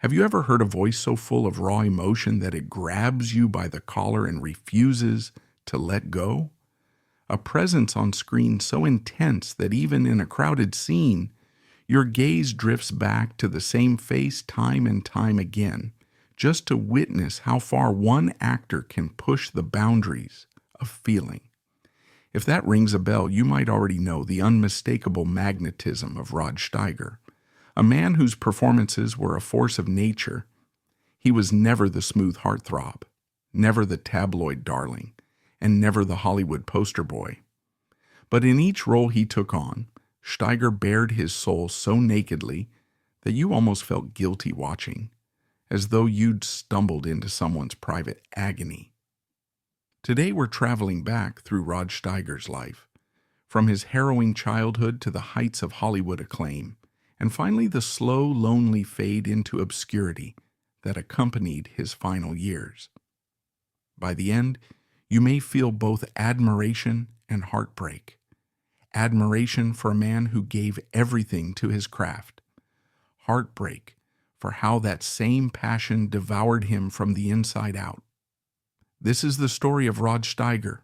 Have you ever heard a voice so full of raw emotion that it grabs you by the collar and refuses to let go? A presence on screen so intense that even in a crowded scene, your gaze drifts back to the same face time and time again, just to witness how far one actor can push the boundaries of feeling. If that rings a bell, you might already know the unmistakable magnetism of Rod Steiger, a man whose performances were a force of nature. He was never the smooth heartthrob, never the tabloid darling, and never the Hollywood poster boy. But in each role he took on, Steiger bared his soul so nakedly that you almost felt guilty watching, as though you'd stumbled into someone's private agony. Today we're traveling back through Rod Steiger's life, from his harrowing childhood to the heights of Hollywood acclaim, and finally the slow, lonely fade into obscurity that accompanied his final years. By the end, you may feel both admiration and heartbreak. Admiration for a man who gave everything to his craft. Heartbreak for how that same passion devoured him from the inside out. This is the story of Rod Steiger,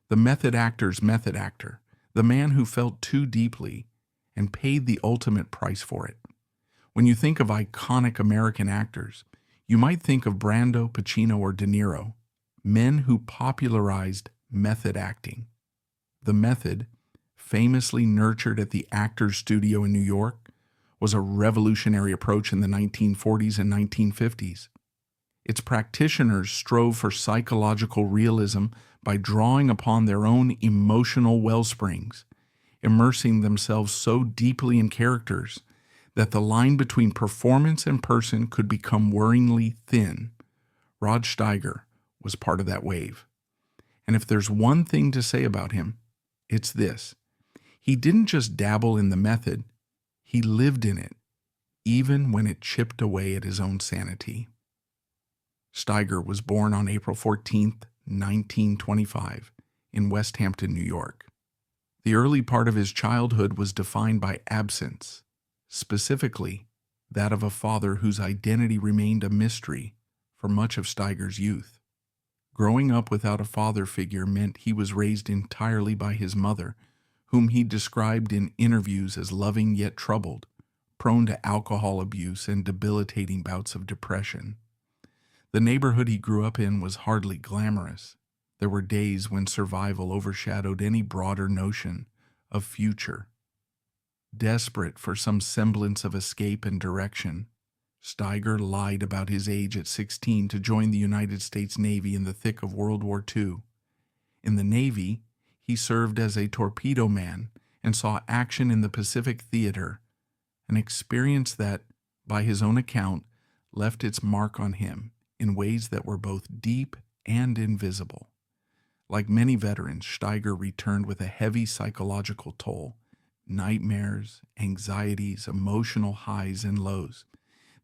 the method actor's method actor, the man who felt too deeply and paid the ultimate price for it. When you think of iconic American actors, you might think of Brando, Pacino, or De Niro, men who popularized method acting. The method, famously nurtured at the Actors Studio in New York, was a revolutionary approach in the 1940s and 1950s. Its practitioners strove for psychological realism by drawing upon their own emotional wellsprings, immersing themselves so deeply in characters that the line between performance and person could become worryingly thin. Rod Steiger was part of that wave. And if there's one thing to say about him, it's this. He didn't just dabble in the method, he lived in it, even when it chipped away at his own sanity. Steiger was born on April 14, 1925, in West Hampton, New York. The early part of his childhood was defined by absence, specifically that of a father whose identity remained a mystery for much of Steiger's youth. Growing up without a father figure meant he was raised entirely by his mother, whom he described in interviews as loving yet troubled, prone to alcohol abuse and debilitating bouts of depression. The neighborhood he grew up in was hardly glamorous. There were days when survival overshadowed any broader notion of future. Desperate for some semblance of escape and direction, Steiger lied about his age at 16 to join the United States Navy in the thick of World War II. In the Navy, he served as a torpedo man and saw action in the Pacific Theater, an experience that, by his own account, left its mark on him in ways that were both deep and invisible. Like many veterans, Steiger returned with a heavy psychological toll, nightmares, anxieties, emotional highs and lows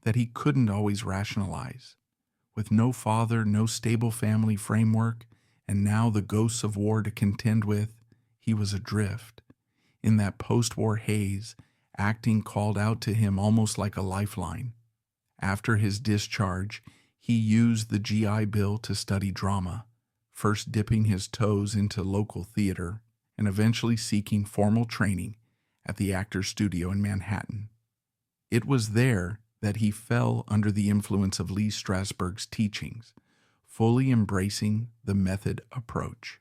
that he couldn't always rationalize. With no father, no stable family framework, and now the ghosts of war to contend with, he was adrift. In that post-war haze, acting called out to him almost like a lifeline. After his discharge, he used the GI Bill to study drama, first dipping his toes into local theater and eventually seeking formal training at the Actors Studio in Manhattan. It was there that he fell under the influence of Lee Strasberg's teachings, fully embracing the method approach.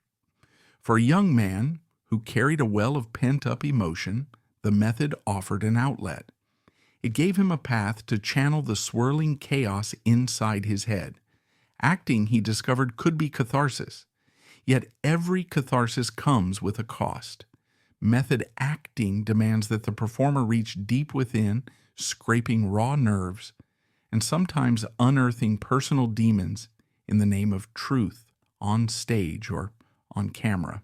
For a young man who carried a well of pent-up emotion, the method offered an outlet. It gave him a path to channel the swirling chaos inside his head. Acting, he discovered, could be catharsis. Yet every catharsis comes with a cost. Method acting demands that the performer reach deep within, scraping raw nerves, and sometimes unearthing personal demons in the name of truth on stage or on camera.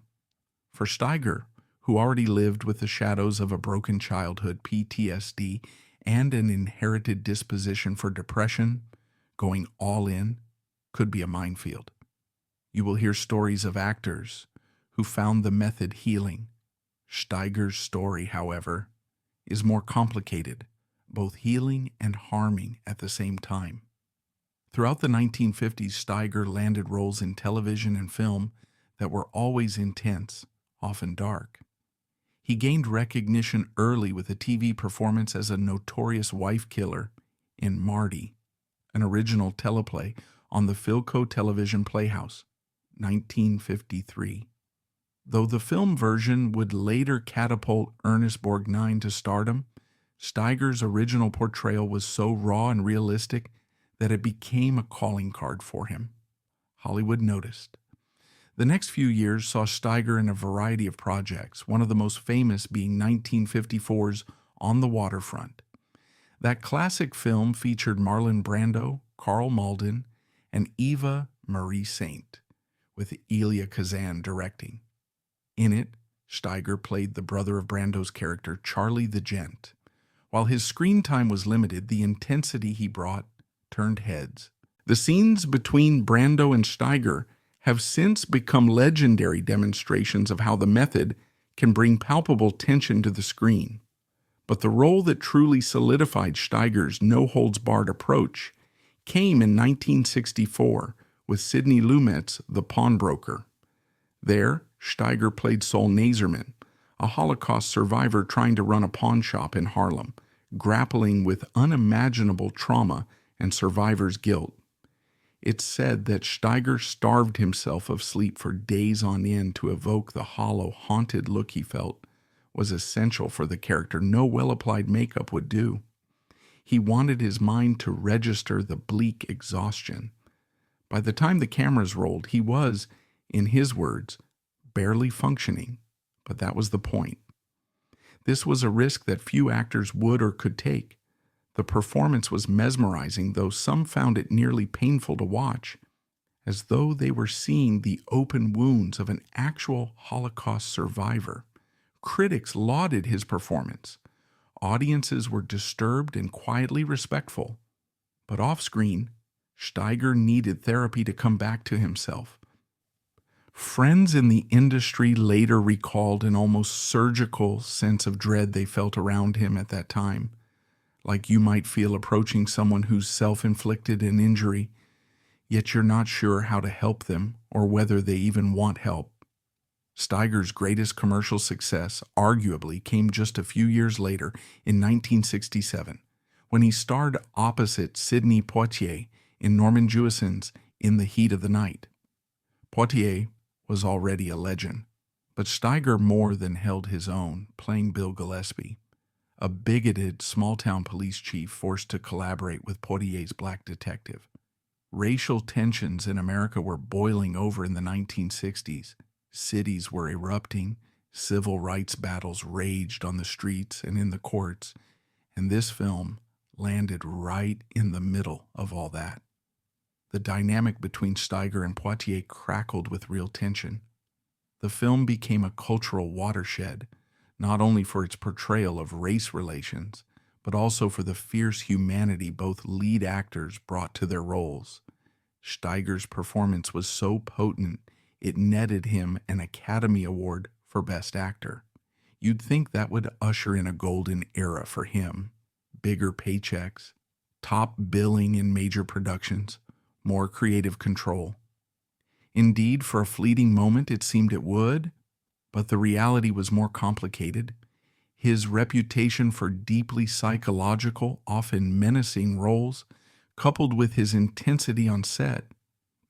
For Steiger, who already lived with the shadows of a broken childhood, PTSD, and an inherited disposition for depression, going all in could be a minefield. You will hear stories of actors who found the method healing. Steiger's story, however, is more complicated, both healing and harming at the same time. Throughout the 1950s, Steiger landed roles in television and film that were always intense, often dark. He gained recognition early with a TV performance as a notorious wife killer in Marty, an original teleplay on the Philco Television Playhouse, 1953. Though the film version would later catapult Ernest Borgnine to stardom, Steiger's original portrayal was so raw and realistic that it became a calling card for him. Hollywood noticed. The next few years saw Steiger in a variety of projects, one of the most famous being 1954's On the Waterfront. That classic film featured Marlon Brando, Carl Malden, and Eva Marie Saint, with Elia Kazan directing. In it, Steiger played the brother of Brando's character, Charlie the Gent. While his screen time was limited, the intensity he brought turned heads. The scenes between Brando and Steiger have since become legendary demonstrations of how the method can bring palpable tension to the screen. But the role that truly solidified Steiger's no-holds-barred approach came in 1964 with Sidney Lumet's The Pawnbroker. There, Steiger played Sol Nazerman, a Holocaust survivor trying to run a pawn shop in Harlem, grappling with unimaginable trauma and survivor's guilt. It's said that Steiger starved himself of sleep for days on end to evoke the hollow, haunted look he felt was essential for the character no well-applied makeup would do. He wanted his mind to register the bleak exhaustion. By the time the cameras rolled, he was, in his words, barely functioning, but that was the point. This was a risk that few actors would or could take. The performance was mesmerizing, though some found it nearly painful to watch, as though they were seeing the open wounds of an actual Holocaust survivor. Critics lauded his performance. Audiences were disturbed and quietly respectful. But off-screen, Steiger needed therapy to come back to himself. Friends in the industry later recalled an almost surgical sense of dread they felt around him at that time, like you might feel approaching someone who's self-inflicted an injury, yet you're not sure how to help them or whether they even want help. Steiger's greatest commercial success, arguably, came just a few years later in 1967, when he starred opposite Sidney Poitier in Norman Jewison's In the Heat of the Night. Poitier was already a legend, but Steiger more than held his own, playing Bill Gillespie, a bigoted small-town police chief forced to collaborate with Poitier's black detective. Racial tensions in America were boiling over in the 1960s. Cities were erupting, civil rights battles raged on the streets and in the courts, and this film landed right in the middle of all that. The dynamic between Steiger and Poitier crackled with real tension. The film became a cultural watershed, not only for its portrayal of race relations, but also for the fierce humanity both lead actors brought to their roles. Steiger's performance was so potent, it netted him an Academy Award for Best Actor. You'd think that would usher in a golden era for him. Bigger paychecks, top billing in major productions, more creative control. Indeed, for a fleeting moment it seemed it would, but the reality was more complicated. His reputation for deeply psychological, often menacing roles, coupled with his intensity on set,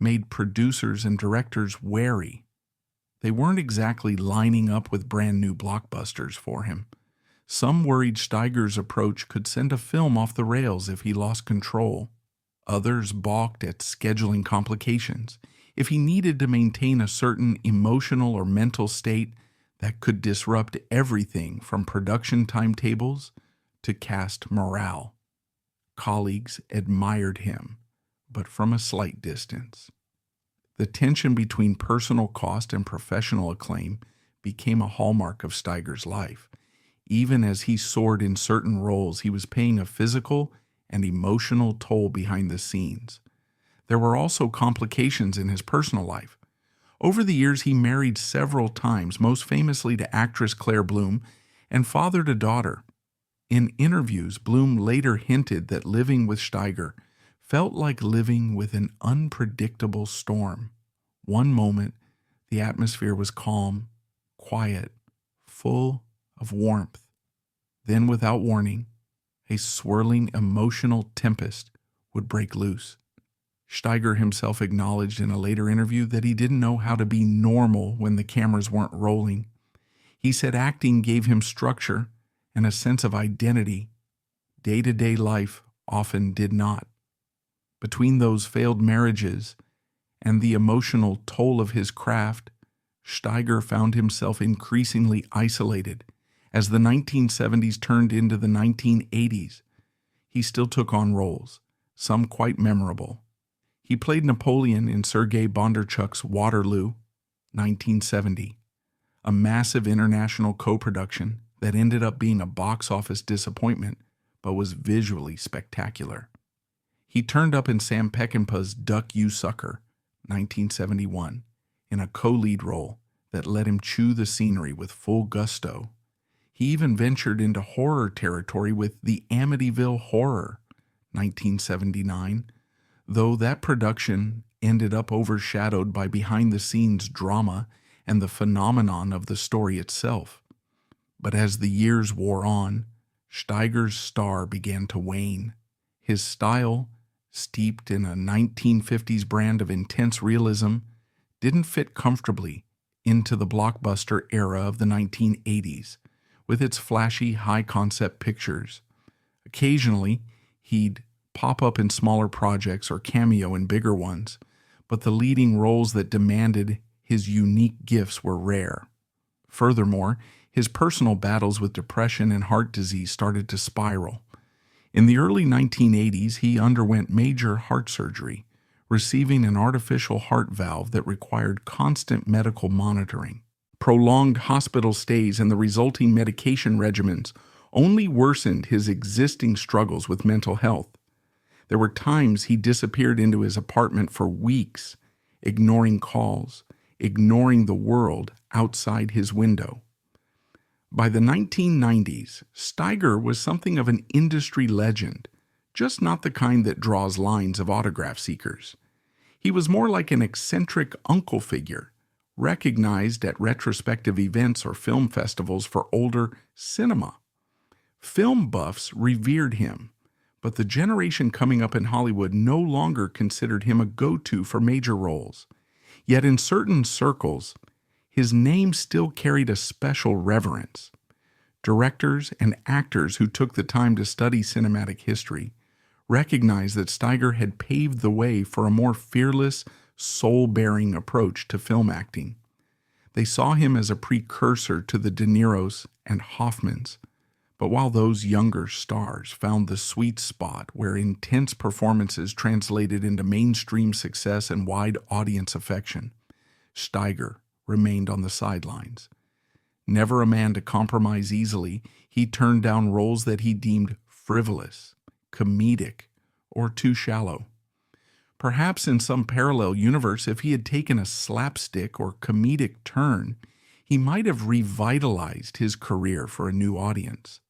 made producers and directors wary. They weren't exactly lining up with brand new blockbusters for him. Some worried Steiger's approach could send a film off the rails if he lost control. Others balked at scheduling complications. If he needed to maintain a certain emotional or mental state that could disrupt everything from production timetables to cast morale. Colleagues admired him, but from a slight distance. The tension between personal cost and professional acclaim became a hallmark of Steiger's life. Even as he soared in certain roles, he was paying a physical and emotional toll behind the scenes. There were also complications in his personal life. Over the years, he married several times, most famously to actress Claire Bloom, and fathered a daughter. In interviews, Bloom later hinted that living with Steiger felt like living with an unpredictable storm. One moment, the atmosphere was calm, quiet, full of warmth. Then, without warning, a swirling emotional tempest would break loose. Steiger himself acknowledged in a later interview that he didn't know how to be normal when the cameras weren't rolling. He said acting gave him structure and a sense of identity. Day-to-day life often did not. Between those failed marriages and the emotional toll of his craft, Steiger found himself increasingly isolated. As the 1970s turned into the 1980s, he still took on roles, some quite memorable. He played Napoleon in Sergei Bondarchuk's Waterloo, 1970, a massive international co-production that ended up being a box office disappointment but was visually spectacular. He turned up in Sam Peckinpah's Duck You Sucker, 1971, in a co-lead role that let him chew the scenery with full gusto. He even ventured into horror territory with The Amityville Horror, 1979, though that production ended up overshadowed by behind-the-scenes drama and the phenomenon of the story itself. But as the years wore on, Steiger's star began to wane. His style, steeped in a 1950s brand of intense realism, didn't fit comfortably into the blockbuster era of the 1980s, with its flashy, high-concept pictures. Occasionally, he'd pop up in smaller projects or cameo in bigger ones, but the leading roles that demanded his unique gifts were rare. Furthermore, his personal battles with depression and heart disease started to spiral. In the early 1980s, he underwent major heart surgery, receiving an artificial heart valve that required constant medical monitoring. Prolonged hospital stays and the resulting medication regimens only worsened his existing struggles with mental health. There were times he disappeared into his apartment for weeks, ignoring calls, ignoring the world outside his window. By the 1990s, Steiger was something of an industry legend, just not the kind that draws lines of autograph seekers. He was more like an eccentric uncle figure, recognized at retrospective events or film festivals for older cinema. Film buffs revered him, but the generation coming up in Hollywood no longer considered him a go-to for major roles. Yet in certain circles, his name still carried a special reverence. Directors and actors who took the time to study cinematic history recognized that Steiger had paved the way for a more fearless, soul-bearing approach to film acting. They saw him as a precursor to the De Niros and Hoffmans, but while those younger stars found the sweet spot where intense performances translated into mainstream success and wide audience affection, Steiger remained on the sidelines. Never a man to compromise easily, he turned down roles that he deemed frivolous, comedic, or too shallow. Perhaps in some parallel universe, if he had taken a slapstick or comedic turn, he might have revitalized his career for a new audience.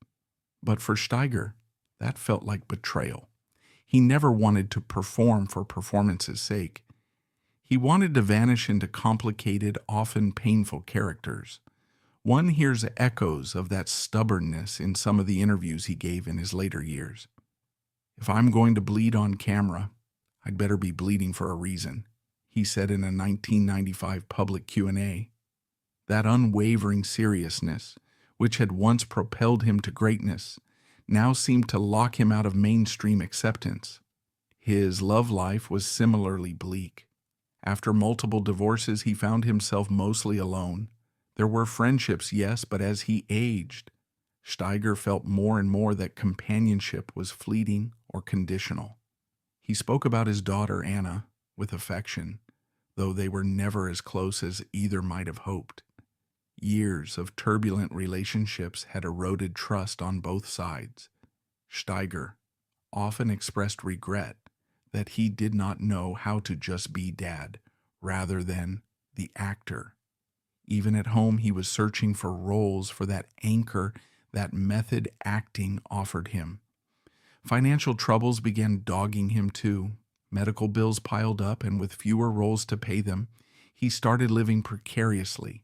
But for Steiger, that felt like betrayal. He never wanted to perform for performance's sake. He wanted to vanish into complicated, often painful characters. One hears echoes of that stubbornness in some of the interviews he gave in his later years. "If I'm going to bleed on camera, I'd better be bleeding for a reason," he said in a 1995 public Q&A. That unwavering seriousness, which had once propelled him to greatness, now seemed to lock him out of mainstream acceptance. His love life was similarly bleak. After multiple divorces, he found himself mostly alone. There were friendships, yes, but as he aged, Steiger felt more and more that companionship was fleeting or conditional. He spoke about his daughter, Anna, with affection, though they were never as close as either might have hoped. Years of turbulent relationships had eroded trust on both sides. Steiger often expressed regret that he did not know how to just be dad rather than the actor. Even at home, he was searching for roles, for that anchor that method acting offered him. Financial troubles began dogging him too. Medical bills piled up, and with fewer roles to pay them, he started living precariously.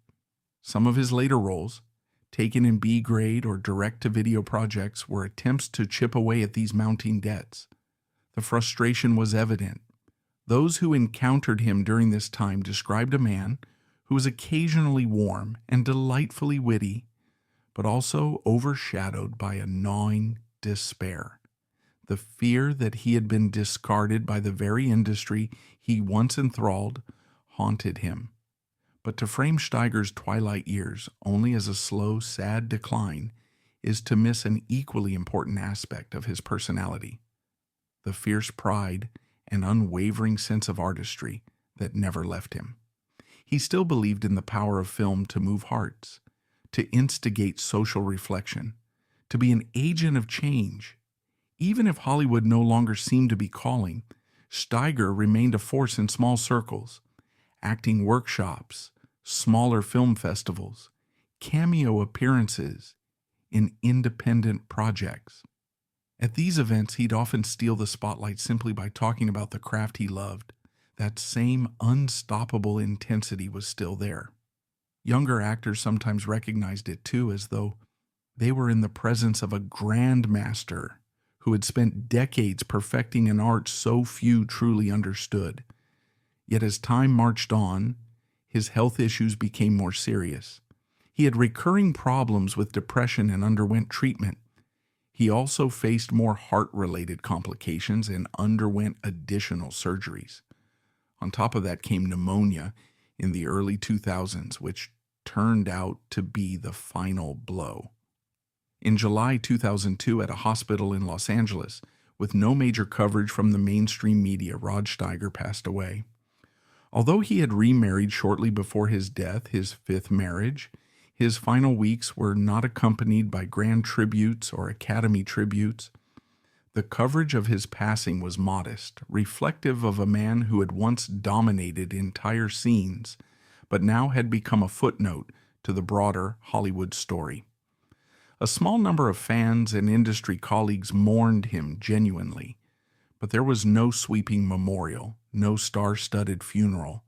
Some of his later roles, taken in B-grade or direct-to-video projects, were attempts to chip away at these mounting debts. The frustration was evident. Those who encountered him during this time described a man who was occasionally warm and delightfully witty, but also overshadowed by a gnawing despair. The fear that he had been discarded by the very industry he once enthralled haunted him. But to frame Steiger's twilight years only as a slow, sad decline is to miss an equally important aspect of his personality: the fierce pride and unwavering sense of artistry that never left him. He still believed in the power of film to move hearts, to instigate social reflection, to be an agent of change. Even if Hollywood no longer seemed to be calling, Steiger remained a force in small circles, acting workshops, smaller film festivals, cameo appearances in independent projects. At these events, he'd often steal the spotlight simply by talking about the craft he loved. That same unstoppable intensity was still there. Younger actors sometimes recognized it too, as though they were in the presence of a grandmaster who had spent decades perfecting an art so few truly understood. Yet as time marched on, his health issues became more serious. He had recurring problems with depression and underwent treatment. He also faced more heart-related complications and underwent additional surgeries. On top of that came pneumonia in the early 2000s, which turned out to be the final blow. In July 2002, at a hospital in Los Angeles, with no major coverage from the mainstream media, Rod Steiger passed away. Although he had remarried shortly before his death, his fifth marriage, his final weeks were not accompanied by grand tributes or Academy tributes. The coverage of his passing was modest, reflective of a man who had once dominated entire scenes, but now had become a footnote to the broader Hollywood story. A small number of fans and industry colleagues mourned him genuinely, but there was no sweeping memorial, no star-studded funeral.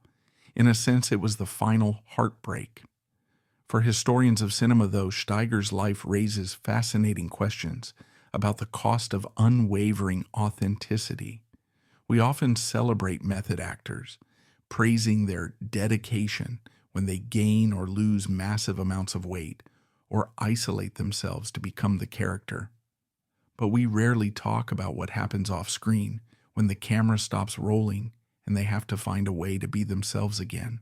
In a sense, it was the final heartbreak. For historians of cinema, though, Steiger's life raises fascinating questions about the cost of unwavering authenticity. We often celebrate method actors, praising their dedication when they gain or lose massive amounts of weight, or isolate themselves to become the character. But we rarely talk about what happens off-screen when the camera stops rolling and they have to find a way to be themselves again.